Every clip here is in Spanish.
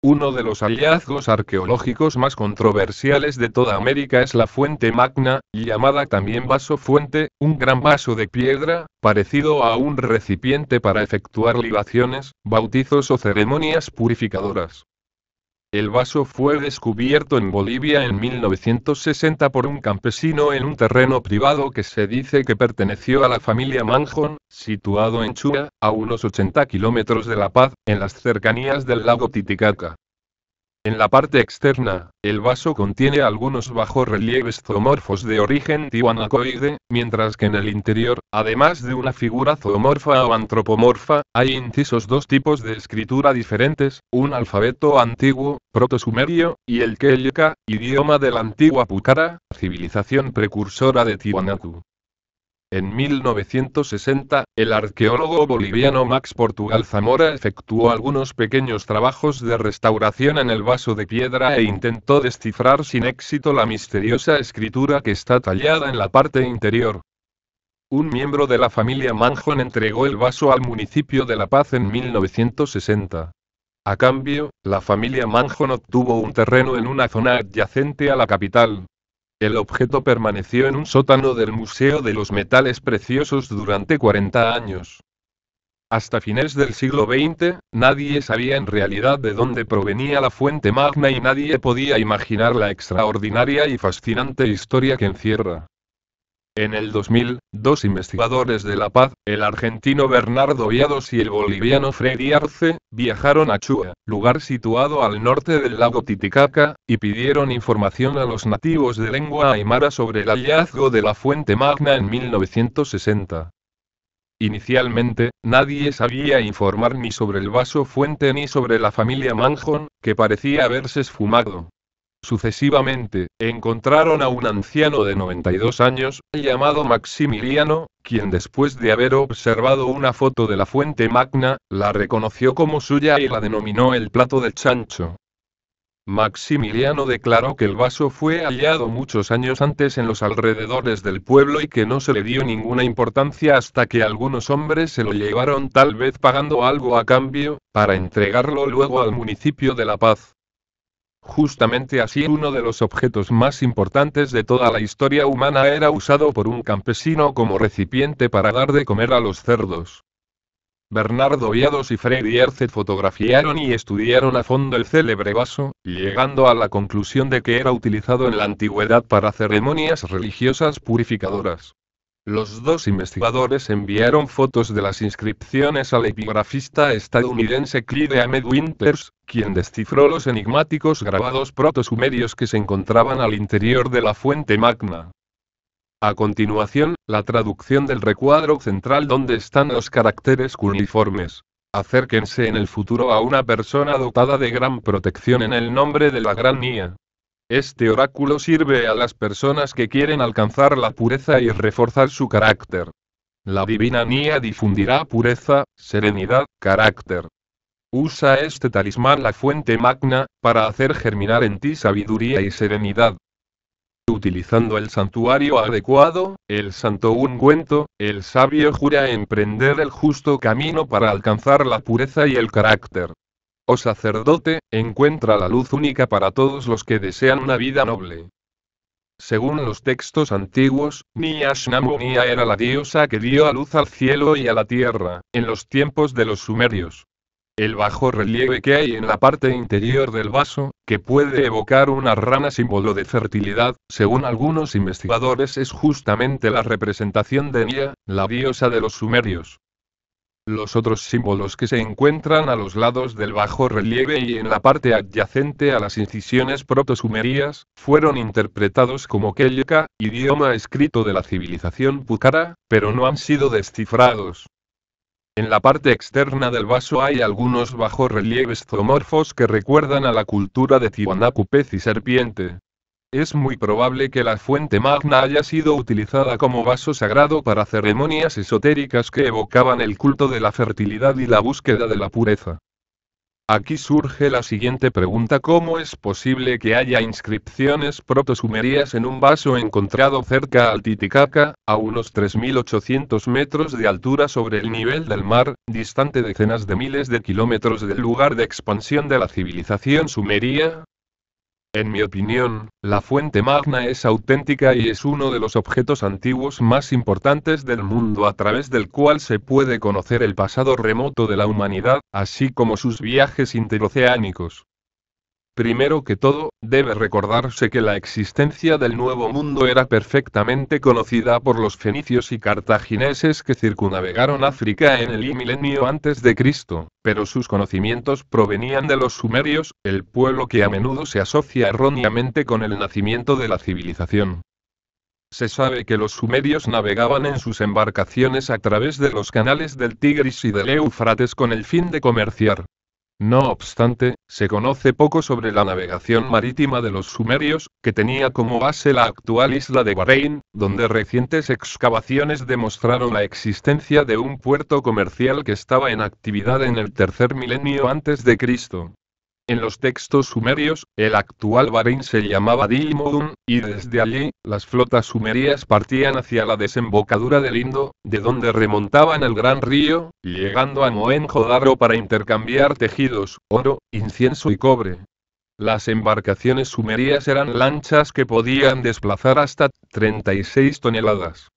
Uno de los hallazgos arqueológicos más controversiales de toda América es la fuente magna, llamada también vaso fuente, un gran vaso de piedra, parecido a un recipiente para efectuar libaciones, bautizos o ceremonias purificadoras. El vaso fue descubierto en Bolivia en 1960 por un campesino en un terreno privado que se dice que perteneció a la familia Manjón, situado en Chua, a unos 80 kilómetros de La Paz, en las cercanías del lago Titicaca. En la parte externa, el vaso contiene algunos bajorrelieves zoomorfos de origen tiwanacoide, mientras que en el interior, además de una figura zoomorfa o antropomorfa, hay incisos dos tipos de escritura diferentes, un alfabeto antiguo, protosumerio, y el quechua, idioma de la antigua Pucara, civilización precursora de Tiwanaku. En 1960, el arqueólogo boliviano Max Portugal Zamora efectuó algunos pequeños trabajos de restauración en el vaso de piedra e intentó descifrar sin éxito la misteriosa escritura que está tallada en la parte interior. Un miembro de la familia Manjón entregó el vaso al municipio de La Paz en 1960. A cambio, la familia Manjón obtuvo un terreno en una zona adyacente a la capital. El objeto permaneció en un sótano del Museo de los Metales Preciosos durante 40 años. Hasta fines del siglo XX, nadie sabía en realidad de dónde provenía la fuente magna y nadie podía imaginar la extraordinaria y fascinante historia que encierra. En el 2000, dos investigadores de La Paz, el argentino Bernardo Viados y el boliviano Freddy Arce, viajaron a Chua, lugar situado al norte del lago Titicaca, y pidieron información a los nativos de lengua aymara sobre el hallazgo de la fuente magna en 1960. Inicialmente, nadie sabía informar ni sobre el vaso fuente ni sobre la familia Manjón, que parecía haberse esfumado. Sucesivamente, encontraron a un anciano de 92 años, llamado Maximiliano, quien después de haber observado una foto de la fuente magna, la reconoció como suya y la denominó el plato del chancho. Maximiliano declaró que el vaso fue hallado muchos años antes en los alrededores del pueblo y que no se le dio ninguna importancia hasta que algunos hombres se lo llevaron, tal vez pagando algo a cambio, para entregarlo luego al municipio de La Paz. Justamente así, uno de los objetos más importantes de toda la historia humana era usado por un campesino como recipiente para dar de comer a los cerdos. Bernardo Viados y Freddy Arce fotografiaron y estudiaron a fondo el célebre vaso, llegando a la conclusión de que era utilizado en la antigüedad para ceremonias religiosas purificadoras. Los dos investigadores enviaron fotos de las inscripciones al epigrafista estadounidense Clyde Ahmed Winters, quien descifró los enigmáticos grabados protosumerios que se encontraban al interior de la fuente magna. A continuación, la traducción del recuadro central donde están los caracteres cuneiformes. Acérquense en el futuro a una persona dotada de gran protección en el nombre de la Gran Nia. Este oráculo sirve a las personas que quieren alcanzar la pureza y reforzar su carácter. La divina Nia difundirá pureza, serenidad, carácter. Usa este talismán, la fuente magna, para hacer germinar en ti sabiduría y serenidad. Utilizando el santuario adecuado, el santo ungüento, el sabio jura emprender el justo camino para alcanzar la pureza y el carácter. Oh sacerdote, encuentra la luz única para todos los que desean una vida noble. Según los textos antiguos, Nia era la diosa que dio a luz al cielo y a la tierra, en los tiempos de los sumerios. El bajorrelieve que hay en la parte interior del vaso, que puede evocar una rana símbolo de fertilidad, según algunos investigadores es justamente la representación de Nia, la diosa de los sumerios. Los otros símbolos que se encuentran a los lados del bajorrelieve y en la parte adyacente a las incisiones protosumerias, fueron interpretados como quechua, idioma escrito de la civilización Pucara, pero no han sido descifrados. En la parte externa del vaso hay algunos bajorrelieves zoomorfos que recuerdan a la cultura de Tiwanaku, pez y serpiente. Es muy probable que la fuente magna haya sido utilizada como vaso sagrado para ceremonias esotéricas que evocaban el culto de la fertilidad y la búsqueda de la pureza. Aquí surge la siguiente pregunta: ¿cómo es posible que haya inscripciones protosumerias en un vaso encontrado cerca al Titicaca, a unos 3.800 metros de altura sobre el nivel del mar, distante decenas de miles de kilómetros del lugar de expansión de la civilización sumeria? En mi opinión, la fuente magna es auténtica y es uno de los objetos antiguos más importantes del mundo a través del cual se puede conocer el pasado remoto de la humanidad, así como sus viajes interoceánicos. Primero que todo, debe recordarse que la existencia del Nuevo Mundo era perfectamente conocida por los fenicios y cartagineses que circunnavegaron África en el I milenio antes de Cristo, pero sus conocimientos provenían de los sumerios, el pueblo que a menudo se asocia erróneamente con el nacimiento de la civilización. Se sabe que los sumerios navegaban en sus embarcaciones a través de los canales del Tigris y del Éufrates con el fin de comerciar. No obstante, se conoce poco sobre la navegación marítima de los sumerios, que tenía como base la actual isla de Bahrein, donde recientes excavaciones demostraron la existencia de un puerto comercial que estaba en actividad en el tercer milenio antes de Cristo. En los textos sumerios, el actual Bahrein se llamaba Dilmunum, y desde allí, las flotas sumerias partían hacia la desembocadura del Indo, de donde remontaban el gran río, llegando a Mohenjo-Daro para intercambiar tejidos, oro, incienso y cobre. Las embarcaciones sumerias eran lanchas que podían desplazar hasta 36 toneladas.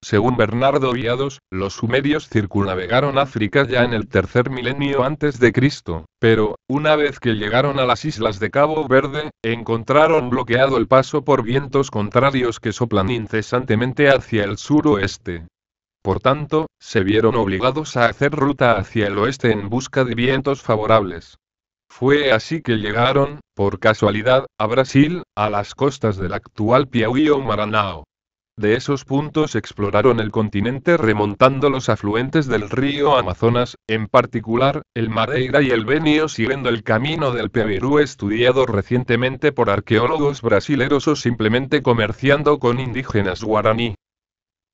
Según Bernardo Viados, los sumerios circunnavegaron África ya en el tercer milenio antes de Cristo, pero, una vez que llegaron a las islas de Cabo Verde, encontraron bloqueado el paso por vientos contrarios que soplan incesantemente hacia el suroeste. Por tanto, se vieron obligados a hacer ruta hacia el oeste en busca de vientos favorables. Fue así que llegaron, por casualidad, a Brasil, a las costas del actual Piauí o Maranhão. De esos puntos exploraron el continente remontando los afluentes del río Amazonas, en particular, el Madeira y el Benio, siguiendo el camino del Peverú estudiado recientemente por arqueólogos brasileros o simplemente comerciando con indígenas guaraní.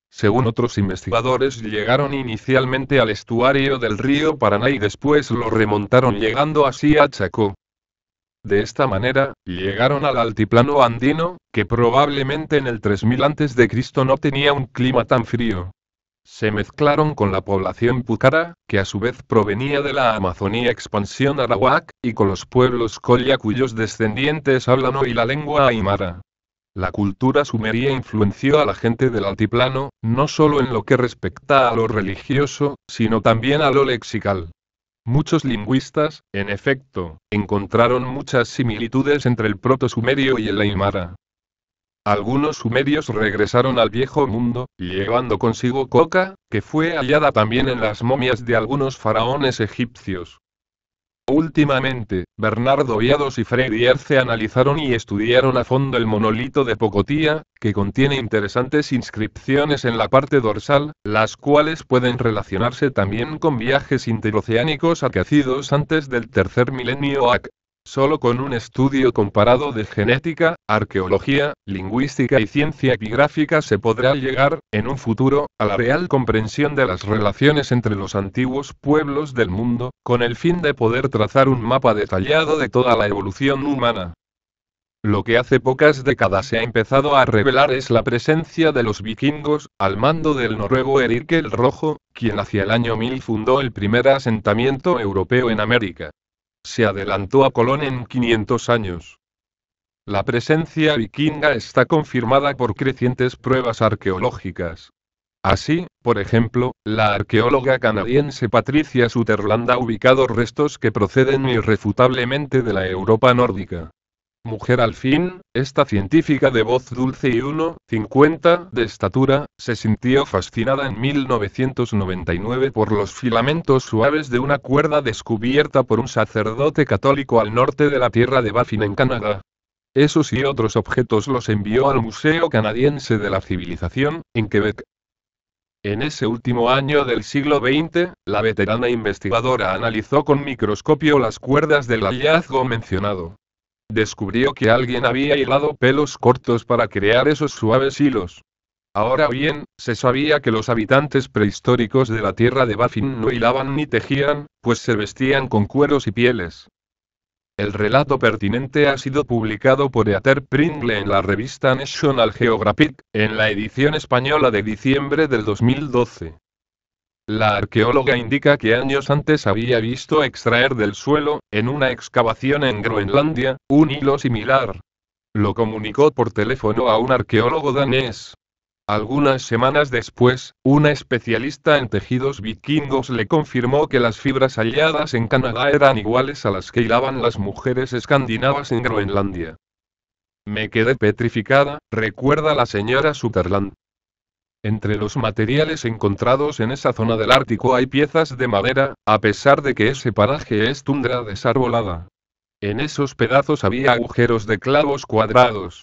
Según otros investigadores, llegaron inicialmente al estuario del río Paraná y después lo remontaron llegando así a Chacó. De esta manera, llegaron al altiplano andino, que probablemente en el 3000 a.C. no tenía un clima tan frío. Se mezclaron con la población púcara, que a su vez provenía de la Amazonía expansión arawak, y con los pueblos colla cuyos descendientes hablan hoy la lengua aymara. La cultura sumeria influenció a la gente del altiplano, no solo en lo que respecta a lo religioso, sino también a lo lexical. Muchos lingüistas, en efecto, encontraron muchas similitudes entre el proto-sumerio y el aymara. Algunos sumerios regresaron al viejo mundo, llevando consigo coca, que fue hallada también en las momias de algunos faraones egipcios. Últimamente, Bernardo Viados y Freddy Erce analizaron y estudiaron a fondo el monolito de Pocotía, que contiene interesantes inscripciones en la parte dorsal, las cuales pueden relacionarse también con viajes interoceánicos acaecidos antes del tercer milenio AC. Solo con un estudio comparado de genética, arqueología, lingüística y ciencia epigráfica se podrá llegar, en un futuro, a la real comprensión de las relaciones entre los antiguos pueblos del mundo, con el fin de poder trazar un mapa detallado de toda la evolución humana. Lo que hace pocas décadas se ha empezado a revelar es la presencia de los vikingos, al mando del noruego Erik el Rojo, quien hacia el año 1000 fundó el primer asentamiento europeo en América. Se adelantó a Colón en 500 años. La presencia vikinga está confirmada por crecientes pruebas arqueológicas. Así, por ejemplo, la arqueóloga canadiense Patricia Sutherland ha ubicado restos que proceden irrefutablemente de la Europa nórdica. Mujer al fin, esta científica de voz dulce y 1,50 de estatura, se sintió fascinada en 1999 por los filamentos suaves de una cuerda descubierta por un sacerdote católico al norte de la tierra de Baffin en Canadá. Esos y otros objetos los envió al Museo Canadiense de la Civilización, en Quebec. En ese último año del siglo XX, la veterana investigadora analizó con microscopio las cuerdas del hallazgo mencionado. Descubrió que alguien había hilado pelos cortos para crear esos suaves hilos. Ahora bien, se sabía que los habitantes prehistóricos de la tierra de Baffin no hilaban ni tejían, pues se vestían con cueros y pieles. El relato pertinente ha sido publicado por Heather Pringle en la revista National Geographic, en la edición española de diciembre del 2012. La arqueóloga indica que años antes había visto extraer del suelo, en una excavación en Groenlandia, un hilo similar. Lo comunicó por teléfono a un arqueólogo danés. Algunas semanas después, una especialista en tejidos vikingos le confirmó que las fibras halladas en Canadá eran iguales a las que hilaban las mujeres escandinavas en Groenlandia. Me quedé petrificada, recuerda la señora Sutherland. Entre los materiales encontrados en esa zona del Ártico hay piezas de madera, a pesar de que ese paraje es tundra desarbolada. En esos pedazos había agujeros de clavos cuadrados.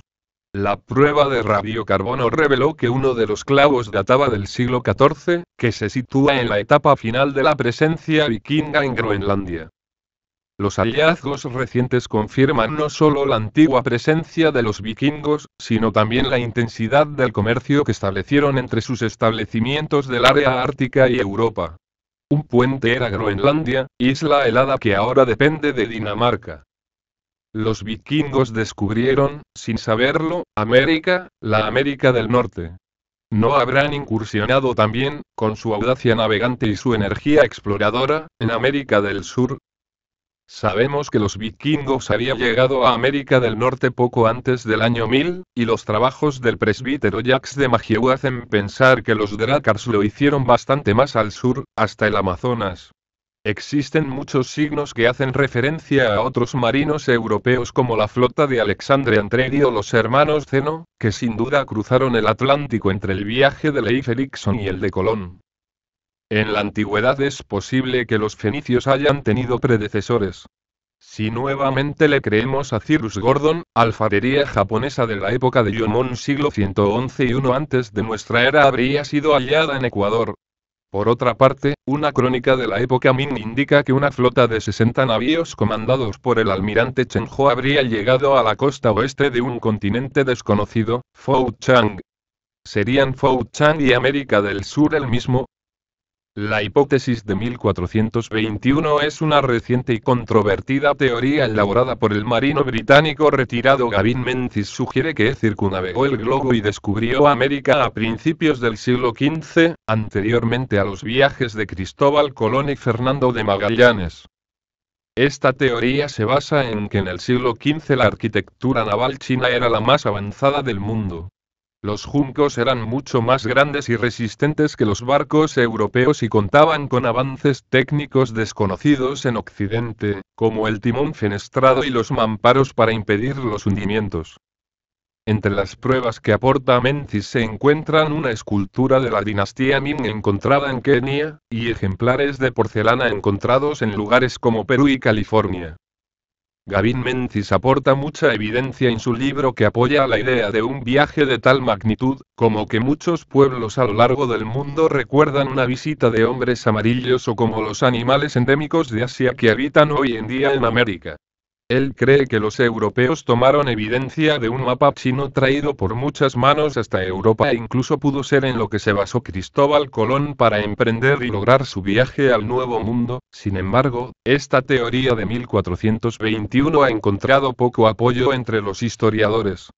La prueba de radiocarbono reveló que uno de los clavos databa del siglo XIV, que se sitúa en la etapa final de la presencia vikinga en Groenlandia. Los hallazgos recientes confirman no solo la antigua presencia de los vikingos, sino también la intensidad del comercio que establecieron entre sus establecimientos del área ártica y Europa. Un puente era Groenlandia, isla helada que ahora depende de Dinamarca. Los vikingos descubrieron, sin saberlo, América, la América del Norte. ¿No habrán incursionado también, con su audacia navegante y su energía exploradora, en América del Sur? Sabemos que los vikingos habían llegado a América del Norte poco antes del año 1000, y los trabajos del presbítero Jacques de Magieu hacen pensar que los Drakkars lo hicieron bastante más al sur, hasta el Amazonas. Existen muchos signos que hacen referencia a otros marinos europeos como la flota de Alexandre Anteri o los hermanos Zeno, que sin duda cruzaron el Atlántico entre el viaje de Leif Erikson y el de Colón. En la antigüedad es posible que los fenicios hayan tenido predecesores. Si nuevamente le creemos a Cyrus Gordon, alfarería japonesa de la época de Yomon siglo 111 y 1 antes de nuestra era habría sido hallada en Ecuador. Por otra parte, una crónica de la época Ming indica que una flota de 60 navíos comandados por el almirante Chen Ho habría llegado a la costa oeste de un continente desconocido, Fou Chang. ¿Serían Fou Chang y América del Sur el mismo? La hipótesis de 1421 es una reciente y controvertida teoría elaborada por el marino británico retirado Gavin Menzies. Sugiere que circunnavegó el globo y descubrió América a principios del siglo XV, anteriormente a los viajes de Cristóbal Colón y Fernando de Magallanes. Esta teoría se basa en que en el siglo XV la arquitectura naval china era la más avanzada del mundo. Los juncos eran mucho más grandes y resistentes que los barcos europeos y contaban con avances técnicos desconocidos en Occidente, como el timón fenestrado y los mamparos para impedir los hundimientos. Entre las pruebas que aporta Menzies se encuentran una escultura de la dinastía Ming encontrada en Kenia, y ejemplares de porcelana encontrados en lugares como Perú y California. Gavin Menzies aporta mucha evidencia en su libro que apoya la idea de un viaje de tal magnitud, como que muchos pueblos a lo largo del mundo recuerdan una visita de hombres amarillos o como los animales endémicos de Asia que habitan hoy en día en América. Él cree que los europeos tomaron evidencia de un mapa chino traído por muchas manos hasta Europa e incluso pudo ser en lo que se basó Cristóbal Colón para emprender y lograr su viaje al Nuevo Mundo. Sin embargo, esta teoría de 1421 ha encontrado poco apoyo entre los historiadores.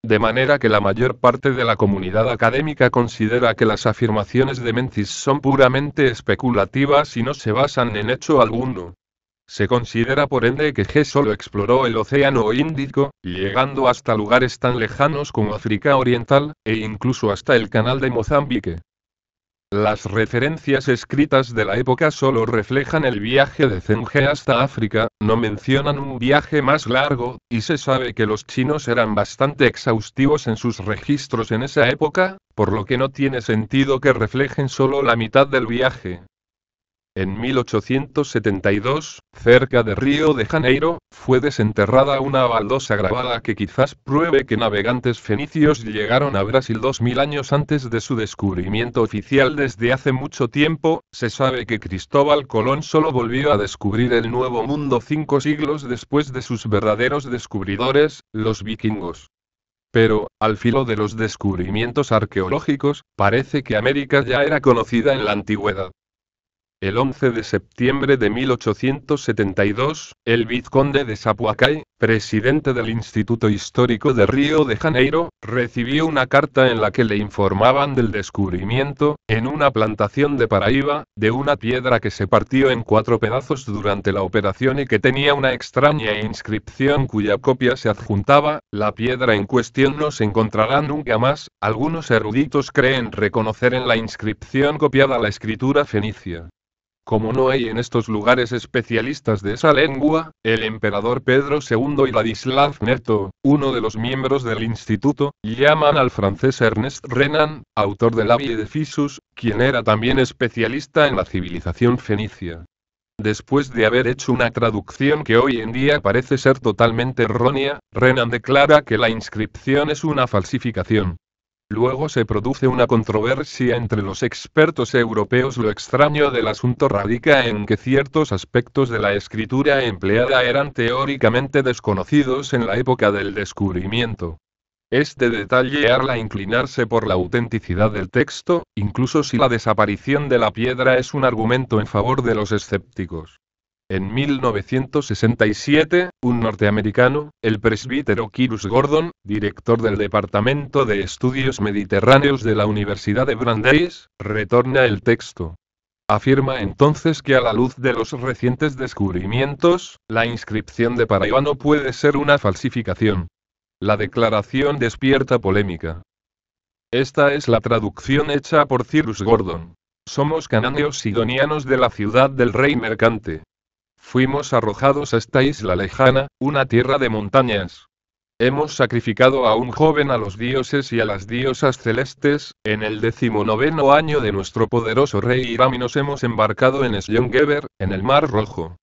De manera que la mayor parte de la comunidad académica considera que las afirmaciones de Menzies son puramente especulativas y no se basan en hecho alguno. Se considera por ende que G solo exploró el Océano Índico, llegando hasta lugares tan lejanos como África Oriental, e incluso hasta el Canal de Mozambique. Las referencias escritas de la época solo reflejan el viaje de Zheng He hasta África, no mencionan un viaje más largo, y se sabe que los chinos eran bastante exhaustivos en sus registros en esa época, por lo que no tiene sentido que reflejen solo la mitad del viaje. En 1872, cerca de Río de Janeiro, fue desenterrada una baldosa grabada que quizás pruebe que navegantes fenicios llegaron a Brasil 2000 años antes de su descubrimiento oficial. Desde hace mucho tiempo, se sabe que Cristóbal Colón solo volvió a descubrir el Nuevo Mundo 5 siglos después de sus verdaderos descubridores, los vikingos. Pero, al filo de los descubrimientos arqueológicos, parece que América ya era conocida en la antigüedad. El 11 de septiembre de 1872, el vizconde de Sapucaí, presidente del Instituto Histórico de Río de Janeiro, recibió una carta en la que le informaban del descubrimiento, en una plantación de Paraíba, de una piedra que se partió en 4 pedazos durante la operación y que tenía una extraña inscripción cuya copia se adjuntaba. La piedra en cuestión no se encontrará nunca más. Algunos eruditos creen reconocer en la inscripción copiada la escritura fenicia. Como no hay en estos lugares especialistas de esa lengua, el emperador Pedro II y Ladislav Neto, uno de los miembros del instituto, llaman al francés Ernest Renan, autor del Abbé de Fishus, quien era también especialista en la civilización fenicia. Después de haber hecho una traducción que hoy en día parece ser totalmente errónea, Renan declara que la inscripción es una falsificación. Luego se produce una controversia entre los expertos europeos. Lo extraño del asunto radica en que ciertos aspectos de la escritura empleada eran teóricamente desconocidos en la época del descubrimiento. Este detalle hará inclinarse por la autenticidad del texto, incluso si la desaparición de la piedra es un argumento en favor de los escépticos. En 1967, un norteamericano, el presbítero Cyrus Gordon, director del Departamento de Estudios Mediterráneos de la Universidad de Brandeis, retorna el texto. Afirma entonces que a la luz de los recientes descubrimientos, la inscripción de Paraíba no puede ser una falsificación. La declaración despierta polémica. Esta es la traducción hecha por Cyrus Gordon. Somos cananeos sidonianos de la ciudad del rey mercante. Fuimos arrojados a esta isla lejana, una tierra de montañas. Hemos sacrificado a un joven a los dioses y a las diosas celestes, en el 19º año de nuestro poderoso rey Hiram, y nos hemos embarcado en Slongeber, en el Mar Rojo.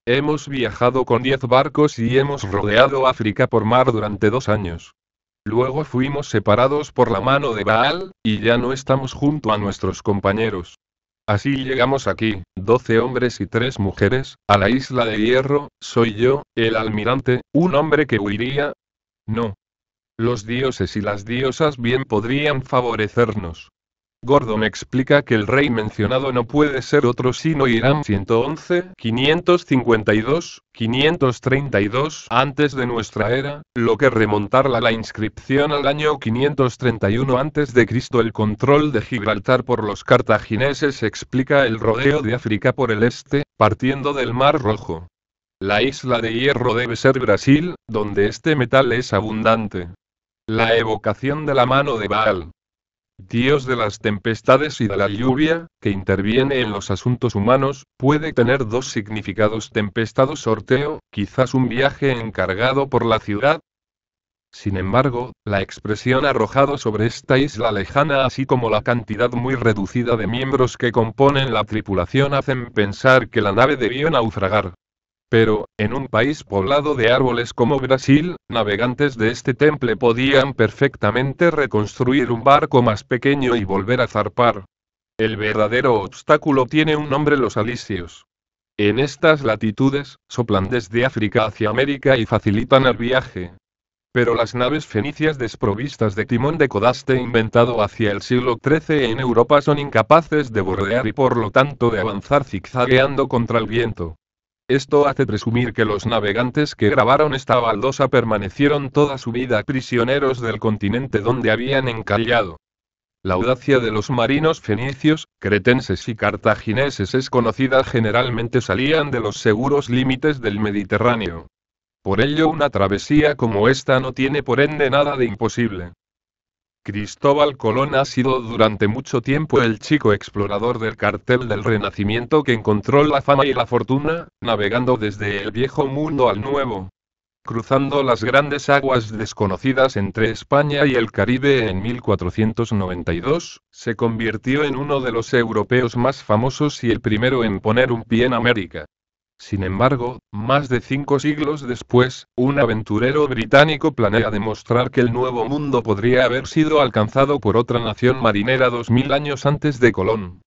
Hemos viajado con 10 barcos y hemos rodeado África por mar durante 2 años. Luego fuimos separados por la mano de Baal, y ya no estamos junto a nuestros compañeros. Así llegamos aquí, 12 hombres y 3 mujeres, a la isla de Hierro. Soy yo, el almirante, un hombre que huiría. No. Los dioses y las diosas bien podrían favorecernos. Gordon explica que el rey mencionado no puede ser otro sino Hiram 111, 552, 532 antes de nuestra era, lo que remontarla la inscripción al año 531 antes de Cristo. El control de Gibraltar por los cartagineses explica el rodeo de África por el este, partiendo del Mar Rojo. La isla de Hierro debe ser Brasil, donde este metal es abundante. La evocación de la mano de Baal, dios de las tempestades y de la lluvia, que interviene en los asuntos humanos, puede tener 2 significados: tempestad o sorteo, quizás un viaje encargado por la ciudad. Sin embargo, la expresión arrojado sobre esta isla lejana, así como la cantidad muy reducida de miembros que componen la tripulación, hacen pensar que la nave debió naufragar. Pero, en un país poblado de árboles como Brasil, navegantes de este temple podían perfectamente reconstruir un barco más pequeño y volver a zarpar. El verdadero obstáculo tiene un nombre: los alisios. En estas latitudes, soplan desde África hacia América y facilitan el viaje. Pero las naves fenicias desprovistas de timón de codaste inventado hacia el siglo XIII en Europa son incapaces de bordear y por lo tanto de avanzar zigzagueando contra el viento. Esto hace presumir que los navegantes que grabaron esta baldosa permanecieron toda su vida prisioneros del continente donde habían encallado. La audacia de los marinos fenicios, cretenses y cartagineses es conocida. Generalmente salían de los seguros límites del Mediterráneo. Por ello, una travesía como esta no tiene por ende nada de imposible. Cristóbal Colón ha sido durante mucho tiempo el chico explorador del cartel del Renacimiento que encontró la fama y la fortuna, navegando desde el viejo mundo al nuevo. Cruzando las grandes aguas desconocidas entre España y el Caribe en 1492, se convirtió en uno de los europeos más famosos y el primero en poner un pie en América. Sin embargo, más de 5 siglos después, un aventurero británico planea demostrar que el Nuevo Mundo podría haber sido alcanzado por otra nación marinera 2000 años antes de Colón.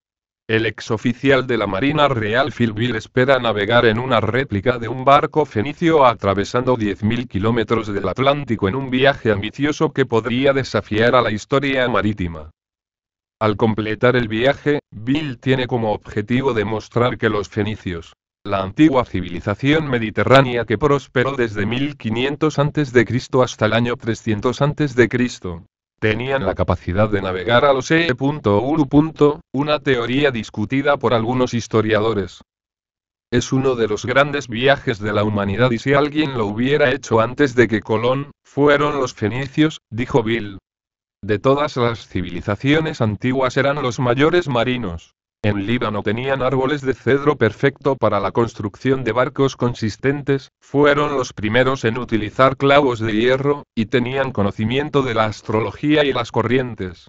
El exoficial de la Marina Real Phil Bill espera navegar en una réplica de un barco fenicio atravesando 10.000 kilómetros del Atlántico en un viaje ambicioso que podría desafiar a la historia marítima. Al completar el viaje, Bill tiene como objetivo demostrar que los fenicios, la antigua civilización mediterránea que prosperó desde 1500 a.C. hasta el año 300 a.C., tenían la capacidad de navegar a los E.U., una teoría discutida por algunos historiadores. Es uno de los grandes viajes de la humanidad y si alguien lo hubiera hecho antes de que Colón, fueron los fenicios, dijo Bill. De todas las civilizaciones antiguas eran los mayores marinos. En Líbano tenían árboles de cedro perfecto para la construcción de barcos consistentes, fueron los primeros en utilizar clavos de hierro, y tenían conocimiento de la astrología y las corrientes.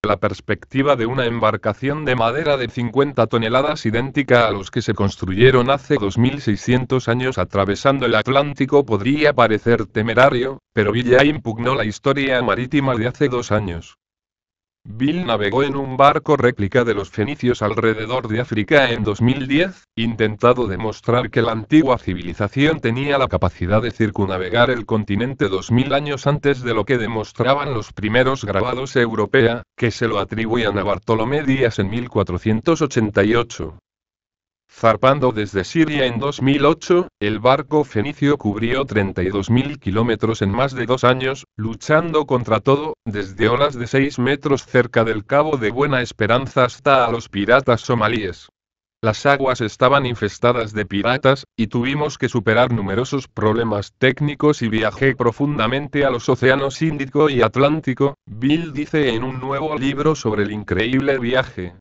La perspectiva de una embarcación de madera de 50 toneladas idéntica a los que se construyeron hace 2600 años atravesando el Atlántico podría parecer temerario, pero Bill ya impugnó la historia marítima de hace 2 años. Bill navegó en un barco réplica de los fenicios alrededor de África en 2010, intentando demostrar que la antigua civilización tenía la capacidad de circunnavegar el continente 2000 años antes de lo que demostraban los primeros grabados europeos, que se lo atribuían a Bartolomé Díaz en 1488. Zarpando desde Siria en 2008, el barco fenicio cubrió 32.000 kilómetros en más de 2 años, luchando contra todo, desde olas de 6 metros cerca del Cabo de Buena Esperanza hasta a los piratas somalíes. Las aguas estaban infestadas de piratas, y tuvimos que superar numerosos problemas técnicos y viajé profundamente a los océanos Índico y Atlántico, Bill dice en un nuevo libro sobre el increíble viaje.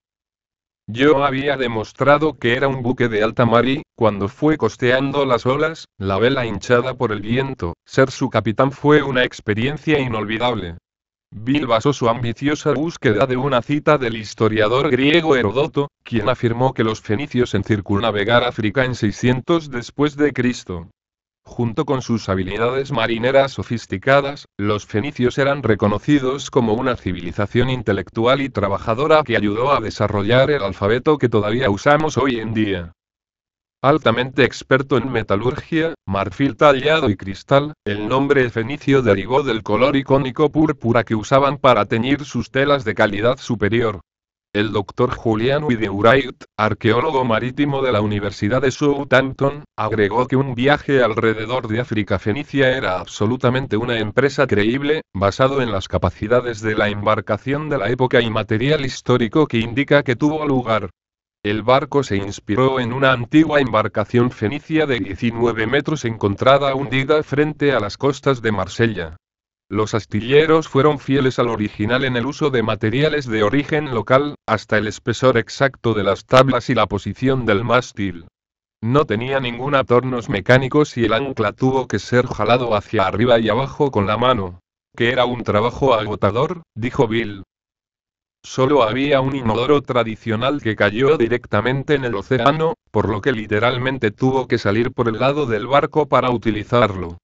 Yo había demostrado que era un buque de alta mar y, cuando fue costeando las olas, la vela hinchada por el viento, ser su capitán fue una experiencia inolvidable. Bill basó su ambiciosa búsqueda de una cita del historiador griego Heródoto, quien afirmó que los fenicios en circunnavegar África en 600 después de Cristo. Junto con sus habilidades marineras sofisticadas, los fenicios eran reconocidos como una civilización intelectual y trabajadora que ayudó a desarrollar el alfabeto que todavía usamos hoy en día. Altamente experto en metalurgia, marfil tallado y cristal, el nombre fenicio derivó del color icónico púrpura que usaban para teñir sus telas de calidad superior. El Dr. Julian Wright, arqueólogo marítimo de la Universidad de Southampton, agregó que un viaje alrededor de África fenicia era absolutamente una empresa creíble, basado en las capacidades de la embarcación de la época y material histórico que indica que tuvo lugar. El barco se inspiró en una antigua embarcación fenicia de 19 metros encontrada hundida frente a las costas de Marsella. Los astilleros fueron fieles al original en el uso de materiales de origen local, hasta el espesor exacto de las tablas y la posición del mástil. No tenía ningún tornos mecánicos y el ancla tuvo que ser jalado hacia arriba y abajo con la mano. Que era un trabajo agotador, dijo Bill. Solo había un inodoro tradicional que cayó directamente en el océano, por lo que literalmente tuvo que salir por el lado del barco para utilizarlo.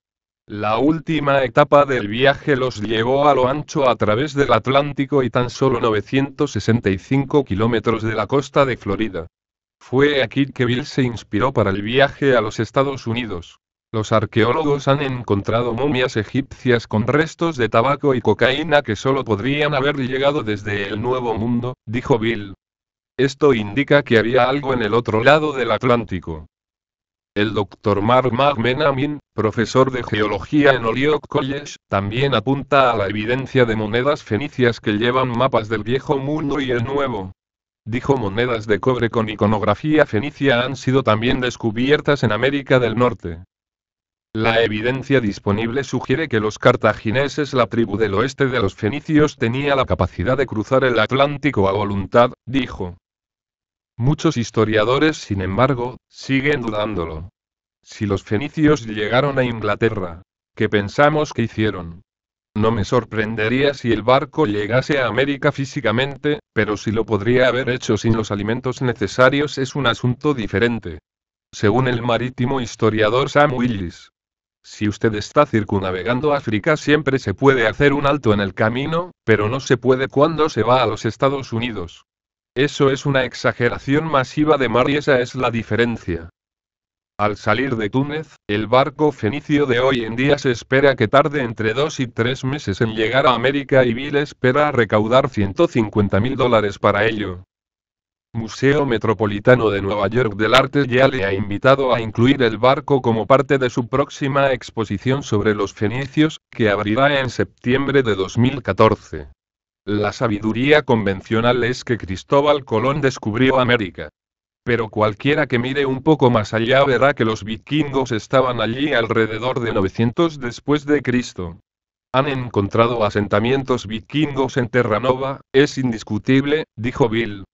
La última etapa del viaje los llevó a lo ancho a través del Atlántico y tan solo 965 kilómetros de la costa de Florida. Fue aquí que Bill se inspiró para el viaje a los Estados Unidos. Los arqueólogos han encontrado momias egipcias con restos de tabaco y cocaína que solo podrían haber llegado desde el Nuevo Mundo, dijo Bill. Esto indica que había algo en el otro lado del Atlántico. El Dr. Mark McMenamin, profesor de geología en Holyoke College, también apunta a la evidencia de monedas fenicias que llevan mapas del Viejo Mundo y el Nuevo. Dijo monedas de cobre con iconografía fenicia han sido también descubiertas en América del Norte. La evidencia disponible sugiere que los cartagineses, la tribu del oeste de los fenicios, tenía la capacidad de cruzar el Atlántico a voluntad, dijo. Muchos historiadores, sin embargo, siguen dudándolo. Si los fenicios llegaron a Inglaterra, ¿qué pensamos que hicieron? No me sorprendería si el barco llegase a América físicamente, pero si lo podría haber hecho sin los alimentos necesarios es un asunto diferente. Según el marítimo historiador Sam Willis. Si usted está circunnavegando África siempre se puede hacer un alto en el camino, pero no se puede cuando se va a los Estados Unidos. Eso es una exageración masiva de mar y esa es la diferencia. Al salir de Túnez, el barco fenicio de hoy en día se espera que tarde entre 2 y 3 meses en llegar a América y Bill espera recaudar $150.000 para ello. Museo Metropolitano de Nueva York del Arte ya le ha invitado a incluir el barco como parte de su próxima exposición sobre los fenicios, que abrirá en septiembre de 2014. La sabiduría convencional es que Cristóbal Colón descubrió América. Pero cualquiera que mire un poco más allá verá que los vikingos estaban allí alrededor de 900 después de Cristo. Han encontrado asentamientos vikingos en Terranova, es indiscutible, dijo Bill.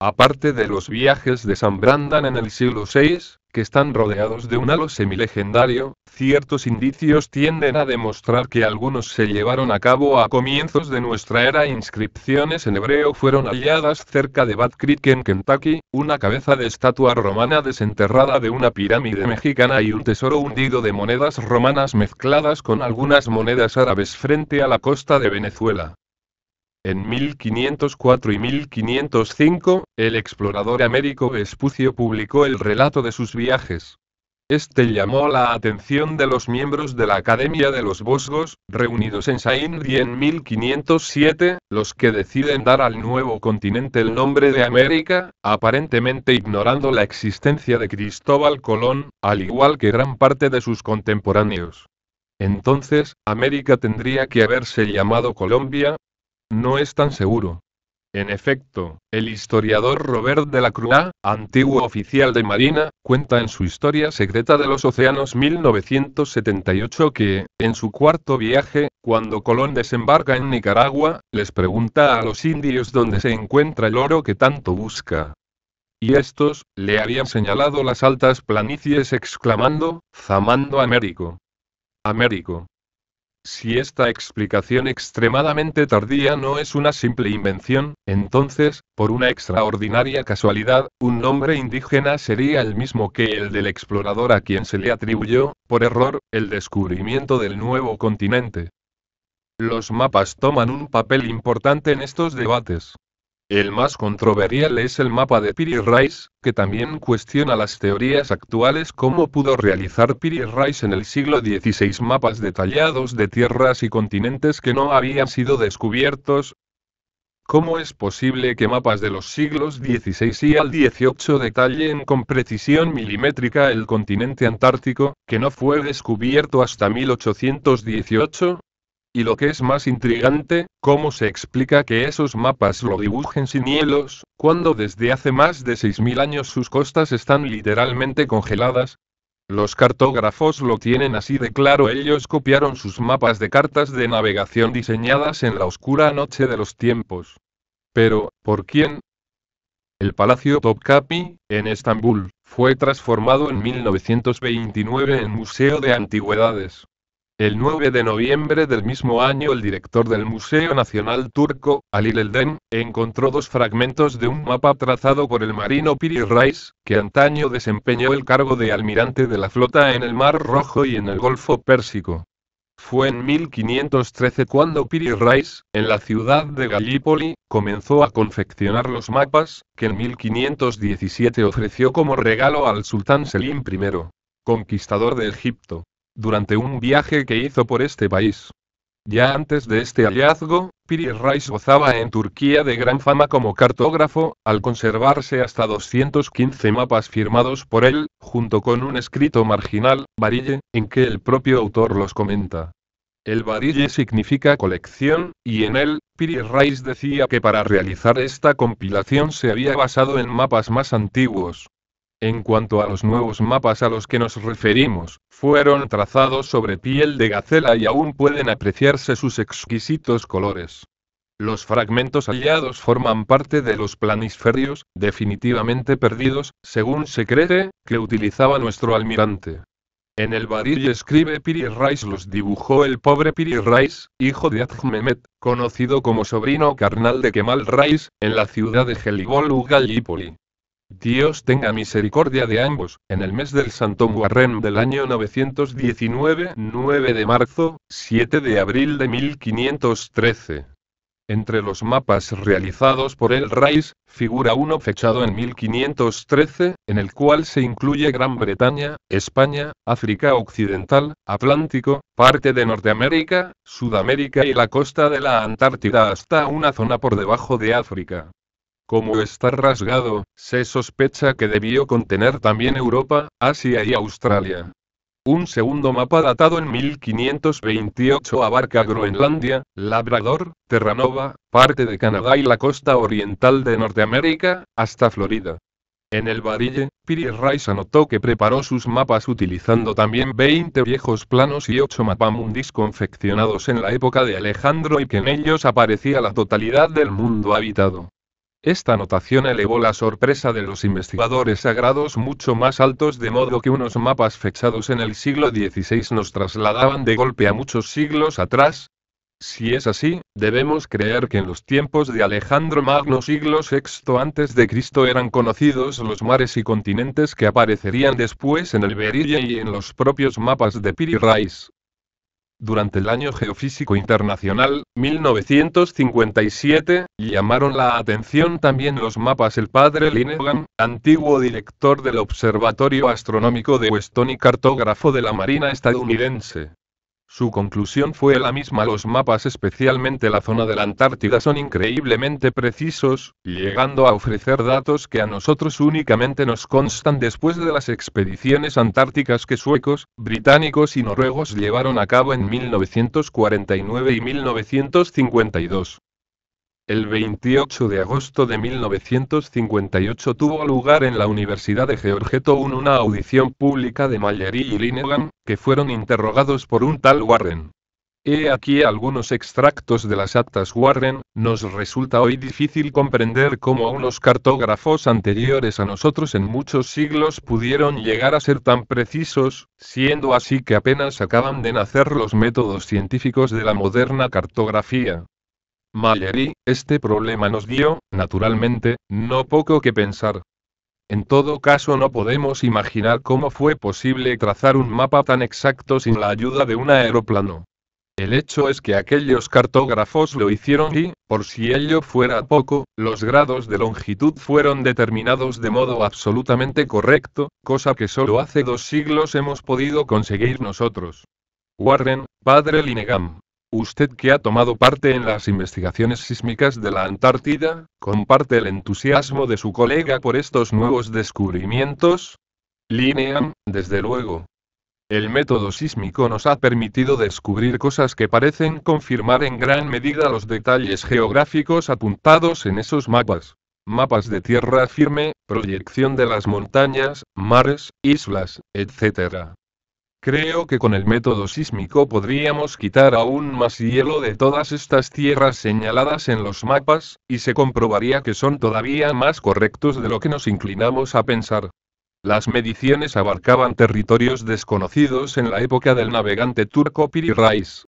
Aparte de los viajes de San Brandan en el siglo VI, que están rodeados de un halo semilegendario, ciertos indicios tienden a demostrar que algunos se llevaron a cabo a comienzos de nuestra era. Inscripciones en hebreo fueron halladas cerca de Bat Creek en Kentucky, una cabeza de estatua romana desenterrada de una pirámide mexicana y un tesoro hundido de monedas romanas mezcladas con algunas monedas árabes frente a la costa de Venezuela. En 1504 y 1505, el explorador Américo Vespucio publicó el relato de sus viajes. Este llamó la atención de los miembros de la Academia de los Vosgos, reunidos en Saint-Louis en 1507, los que deciden dar al nuevo continente el nombre de América, aparentemente ignorando la existencia de Cristóbal Colón, al igual que gran parte de sus contemporáneos. Entonces, América tendría que haberse llamado Colombia. No es tan seguro. En efecto, el historiador Robert de la Croix, antiguo oficial de Marina, cuenta en su Historia secreta de los océanos 1978 que, en su cuarto viaje, cuando Colón desembarca en Nicaragua, les pregunta a los indios dónde se encuentra el oro que tanto busca. Y estos, le habían señalado las altas planicies exclamando, «Zamando Américo. Américo». Si esta explicación extremadamente tardía no es una simple invención, entonces, por una extraordinaria casualidad, un nombre indígena sería el mismo que el del explorador a quien se le atribuyó, por error, el descubrimiento del nuevo continente. Los mapas toman un papel importante en estos debates. El más controversial es el mapa de Piri Reis, que también cuestiona las teorías actuales. ¿Cómo pudo realizar Piri Reis en el siglo XVI mapas detallados de tierras y continentes que no habían sido descubiertos? ¿Cómo es posible que mapas de los siglos XVI y al XVIII detallen con precisión milimétrica el continente antártico, que no fue descubierto hasta 1818? Y lo que es más intrigante, ¿cómo se explica que esos mapas lo dibujen sin hielos, cuando desde hace más de 6.000 años sus costas están literalmente congeladas? Los cartógrafos lo tienen así de claro. Ellos copiaron sus mapas de cartas de navegación diseñadas en la oscura noche de los tiempos. Pero, ¿por quién? El Palacio Topkapi, en Estambul, fue transformado en 1929 en Museo de Antigüedades. El 9 de noviembre del mismo año el director del Museo Nacional Turco, Halil Elden, encontró 2 fragmentos de un mapa trazado por el marino Piri Reis, que antaño desempeñó el cargo de almirante de la flota en el Mar Rojo y en el Golfo Pérsico. Fue en 1513 cuando Piri Reis, en la ciudad de Gallipoli, comenzó a confeccionar los mapas, que en 1517 ofreció como regalo al sultán Selim I, conquistador de Egipto, durante un viaje que hizo por este país. Ya antes de este hallazgo, Piri Reis gozaba en Turquía de gran fama como cartógrafo, al conservarse hasta 215 mapas firmados por él, junto con un escrito marginal, barille, en que el propio autor los comenta. El barille significa colección, y en él, Piri Reis decía que para realizar esta compilación se había basado en mapas más antiguos. En cuanto a los nuevos mapas a los que nos referimos, fueron trazados sobre piel de gacela y aún pueden apreciarse sus exquisitos colores. Los fragmentos hallados forman parte de los planisferios, definitivamente perdidos, según se cree, que utilizaba nuestro almirante. En el barille escribe Piri Reis los dibujó el pobre Piri Reis, hijo de Haj Mehmet, conocido como sobrino carnal de Kemal Reis, en la ciudad de Gelibolu Gallipoli. Dios tenga misericordia de ambos. En el mes del Santo Muharrem del año 919, 9 de marzo, 7 de abril de 1513. Entre los mapas realizados por el Rice, figura uno fechado en 1513, en el cual se incluye Gran Bretaña, España, África Occidental, Atlántico, parte de Norteamérica, Sudamérica y la costa de la Antártida hasta una zona por debajo de África. Como está rasgado, se sospecha que debió contener también Europa, Asia y Australia. Un segundo mapa datado en 1528 abarca Groenlandia, Labrador, Terranova, parte de Canadá y la costa oriental de Norteamérica, hasta Florida. En el Barille, Piri Rice anotó que preparó sus mapas utilizando también 20 viejos planos y 8 mapamundis confeccionados en la época de Alejandro y que en ellos aparecía la totalidad del mundo habitado. Esta anotación elevó la sorpresa de los investigadores sagrados mucho más altos, de modo que unos mapas fechados en el siglo XVI nos trasladaban de golpe a muchos siglos atrás. Si es así, debemos creer que en los tiempos de Alejandro Magno, siglo VI a.C., eran conocidos los mares y continentes que aparecerían después en el Berille y en los propios mapas de Piri Rice. Durante el Año Geofísico Internacional, 1957, llamaron la atención también los mapas el padre Linehan, antiguo director del Observatorio Astronómico de Weston y cartógrafo de la Marina estadounidense. Su conclusión fue la misma: los mapas, especialmente la zona de la Antártida, son increíblemente precisos, llegando a ofrecer datos que a nosotros únicamente nos constan después de las expediciones antárticas que suecos, británicos y noruegos llevaron a cabo en 1949 y 1952. El 28 de agosto de 1958 tuvo lugar en la Universidad de Georgetown una audición pública de Mallory y Linehan, que fueron interrogados por un tal Warren. He aquí algunos extractos de las actas Warren. Nos resulta hoy difícil comprender cómo unos cartógrafos anteriores a nosotros en muchos siglos pudieron llegar a ser tan precisos, siendo así que apenas acaban de nacer los métodos científicos de la moderna cartografía. Mallory, este problema nos dio, naturalmente, no poco que pensar. En todo caso, no podemos imaginar cómo fue posible trazar un mapa tan exacto sin la ayuda de un aeroplano. El hecho es que aquellos cartógrafos lo hicieron y, por si ello fuera poco, los grados de longitud fueron determinados de modo absolutamente correcto, cosa que solo hace 2 siglos hemos podido conseguir nosotros. Warren, padre Linehan. Usted, que ha tomado parte en las investigaciones sísmicas de la Antártida, ¿comparte el entusiasmo de su colega por estos nuevos descubrimientos? Linehan, desde luego. El método sísmico nos ha permitido descubrir cosas que parecen confirmar en gran medida los detalles geográficos apuntados en esos mapas. Mapas de tierra firme, proyección de las montañas, mares, islas, etc. Creo que con el método sísmico podríamos quitar aún más hielo de todas estas tierras señaladas en los mapas, y se comprobaría que son todavía más correctos de lo que nos inclinamos a pensar. Las mediciones abarcaban territorios desconocidos en la época del navegante turco Piri Rice.